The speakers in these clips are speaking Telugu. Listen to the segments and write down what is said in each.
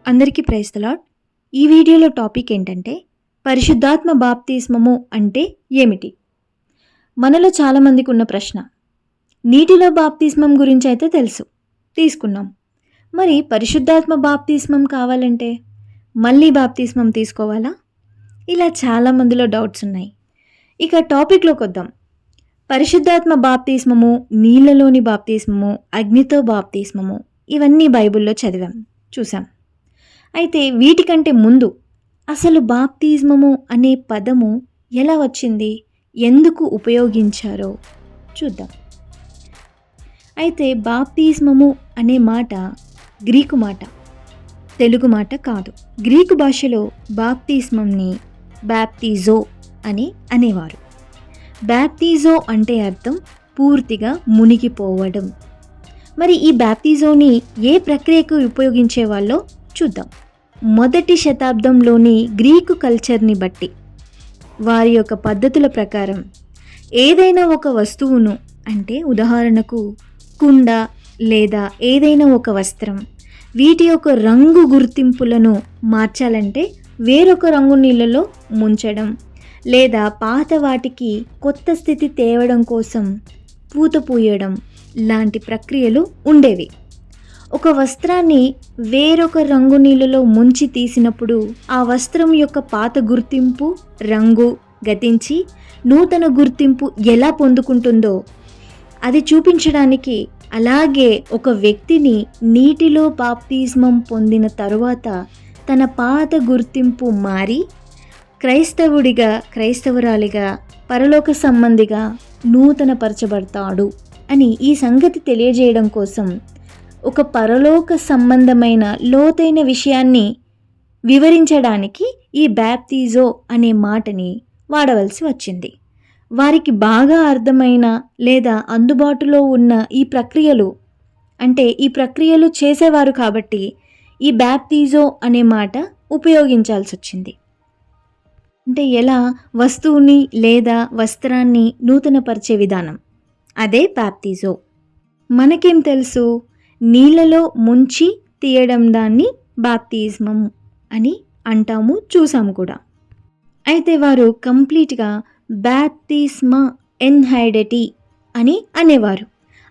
అందరికీ ప్రైజ్ ది లార్డ్. ఈ వీడియోలో టాపిక్ ఏంటంటే పరిశుద్ధాత్మ బాప్తిస్మము అంటే ఏమిటి? మనలో చాలామందికి ఉన్న ప్రశ్న. నీటిలో బాప్తిస్మం గురించి అయితే తెలుసు, తీసుకున్నాం. మరి పరిశుద్ధాత్మ బాప్తిస్మం కావాలంటే మళ్ళీ బాప్తిస్మం తీసుకోవాలా? ఇలా చాలామందిలో డౌట్స్ ఉన్నాయి. ఇక టాపిక్లోకి వద్దాం. పరిశుద్ధాత్మ బాప్తిస్మము, నీళ్ళలోని బాప్తిస్మము, అగ్నితో బాప్తిస్మము ఇవన్నీ బైబిల్లో చదివాం, చూసాం. అయితే వీటికంటే ముందు అసలు బాప్తిస్మము అనే పదము ఎలా వచ్చింది, ఎందుకు ఉపయోగించారో చూద్దాం. అయితే బాప్తిస్మము అనే మాట గ్రీకు మాట, తెలుగు మాట కాదు. గ్రీకు భాషలో బాప్తిస్మంని బ్యాప్తిజో అని అనేవారు. బ్యాప్తిజో అంటే అర్థం పూర్తిగా మునిగిపోవడం. మరి ఈ బ్యాప్తిజోని ఏ ప్రక్రియకు ఉపయోగించేవాళ్ళో చూద్దాం. మొదటి శతాబ్దంలోని గ్రీకు కల్చర్ని బట్టి, వారి యొక్క పద్ధతుల ప్రకారం ఏదైనా ఒక వస్తువును, అంటే ఉదాహరణకు కుండ లేదా ఏదైనా ఒక వస్త్రం, వీటి యొక్క రంగు గుర్తింపులను మార్చాలంటే వేరొక రంగు నీళ్ళలో ముంచడం లేదా పాత వాటికి కొత్త స్థితి తేవడం కోసం పూత పూయడం లాంటి ప్రక్రియలు ఉండేవి. ఒక వస్త్రాన్ని వేరొక రంగు నీళ్ళలో ముంచి తీసినప్పుడు ఆ వస్త్రం యొక్క పాత గుర్తింపు రంగు గతించి నూతన గుర్తింపు ఎలా పొందుకుంటుందో అది చూపించడానికి, అలాగే ఒక వ్యక్తిని నీటిలో బాప్తిస్మం పొందిన తరువాత తన పాత గుర్తింపు మారి క్రైస్తవుడిగా, క్రైస్తవురాలిగా, పరలోక సంబంధిగా నూతన పరచబడతాడు అని ఈ సంగతి తెలియజేయడం కోసం ఒక పరలోక సంబంధమైన లోతైన విషయాన్ని వివరించడానికి ఈ బ్యాప్తిజో అనే మాటని వాడవలసి వచ్చింది. వారికి బాగా అర్థమైన లేదా అందుబాటులో ఉన్న ఈ ప్రక్రియలు, అంటే ఈ ప్రక్రియలు చేసేవారు కాబట్టి ఈ బ్యాప్తిజో అనే మాట ఉపయోగించాల్సి వచ్చింది. అంటే ఎలా? వస్తువుని లేదా వస్త్రాన్ని నూతనపరిచే విధానం, అదే బాప్తిజో. మనకేం తెలుసు? నీళ్ళలో ముంచి తీయడం దాన్ని బాప్తిస్మం అని అంటాము, చూసాము కూడా. అయితే వారు కంప్లీట్గా బాప్తిస్మా ఎన్హైడెటీ అని అనేవారు.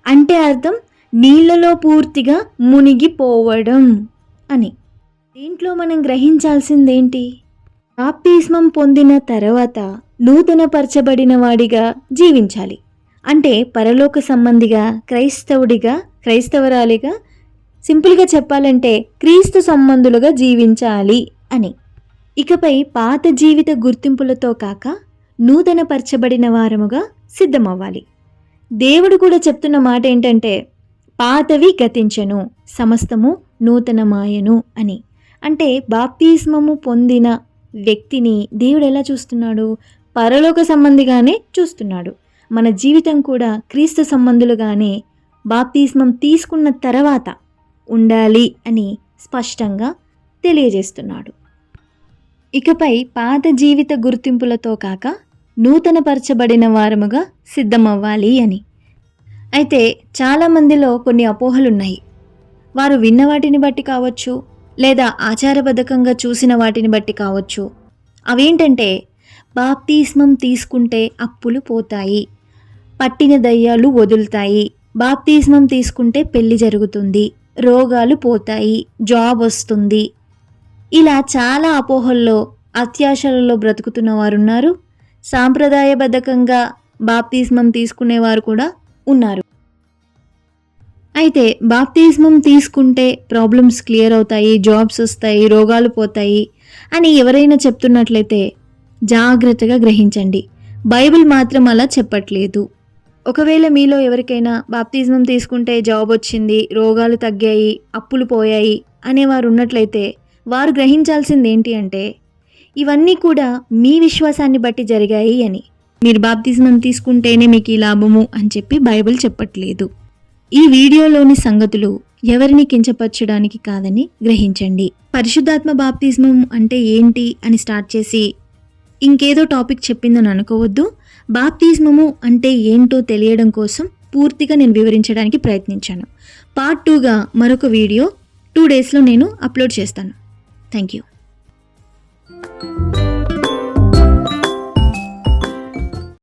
అంటే అర్థం నీళ్ళలో పూర్తిగా మునిగిపోవడం అని. దీంట్లో మనం గ్రహించాల్సిందేంటి? బాప్తిస్మం పొందిన తర్వాత నూతన పరచబడిన వాడిగా జీవించాలి. అంటే పరలోక సంబంధిగా, క్రైస్తవుడిగా, క్రైస్తవరాలిగా, సింపుల్గా చెప్పాలంటే క్రీస్తు సంబంధులుగా జీవించాలి అని. ఇకపై పాత జీవిత గుర్తింపులతో కాక నూతన పరచబడిన వారముగా సిద్ధమవ్వాలి. దేవుడు కూడా చెప్తున్న మాట ఏంటంటే పాతవి గతించెను, సమస్తము నూతనమాయను అని. అంటే బాప్తిస్మము పొందిన వ్యక్తిని దేవుడు ఎలా చూస్తున్నాడు? పరలోక సంబంధిగానే చూస్తున్నాడు. మన జీవితం కూడా క్రీస్తు సంబంధులుగానే బాప్తిస్మం తీసుకున్న తర్వాత ఉండాలి అని స్పష్టంగా తెలియజేస్తున్నాడు. ఇకపై పాత జీవిత గుర్తింపులతో కాక నూతనపరచబడిన వారముగా సిద్ధమవ్వాలి అని. అయితే చాలామందిలో కొన్ని అపోహలున్నాయి. వారు విన్న వాటిని బట్టి కావచ్చు, లేదా ఆచారబద్ధకంగా చూసిన వాటిని బట్టి కావచ్చు. అవేంటంటే బాప్తిస్మం తీసుకుంటే అప్పులు పోతాయి, పట్టిన దయ్యాలు వదులుతాయి, బాప్తిస్మం తీసుకుంటే పెళ్లి జరుగుతుంది, రోగాలు పోతాయి, జాబ్ వస్తుంది. ఇలా చాలా అపోహల్లో, అత్యాశలలో బ్రతుకుతున్న వారున్నారు. సాంప్రదాయబద్ధకంగా బాప్తిస్మం తీసుకునేవారు కూడా ఉన్నారు. అయితే బాప్తిస్మం తీసుకుంటే ప్రాబ్లమ్స్ క్లియర్ అవుతాయి, జాబ్స్ వస్తాయి, రోగాలు పోతాయి అని ఎవరైనా చెప్తున్నట్లయితే జాగ్రత్తగా గ్రహించండి. బైబిల్ మాత్రం అలా చెప్పట్లేదు. ఒకవేళ మీలో ఎవరికైనా బాప్తిస్మం తీసుకుంటే జాబ్ వచ్చింది, రోగాలు తగ్గాయి, అప్పులు పోయాయి అనేవారు ఉన్నట్లయితే వారు గ్రహించాల్సింది ఏంటి అంటే ఇవన్నీ కూడా మీ విశ్వాసాన్ని బట్టి జరిగాయి అని. మీరు బాప్తిస్మం తీసుకుంటేనే మీకు ఈ లాభము అని చెప్పి బైబిల్ చెప్పట్లేదు. ఈ వీడియోలోని సంగతులు ఎవరిని కించపరచడానికి కాదని గ్రహించండి. పరిశుద్ధాత్మ బాప్తిస్మం అంటే ఏంటి అని స్టార్ట్ చేసి ఇంకేదో టాపిక్ చెప్పిందని అనుకోవద్దు. బాప్తిస్మము అంటే ఏంటో తెలియడం కోసం పూర్తిగా నేను వివరించడానికి ప్రయత్నించాను. పార్ట్ 2గా మరొక వీడియో 2 డేస్లో నేను అప్లోడ్ చేస్తాను. Thank you.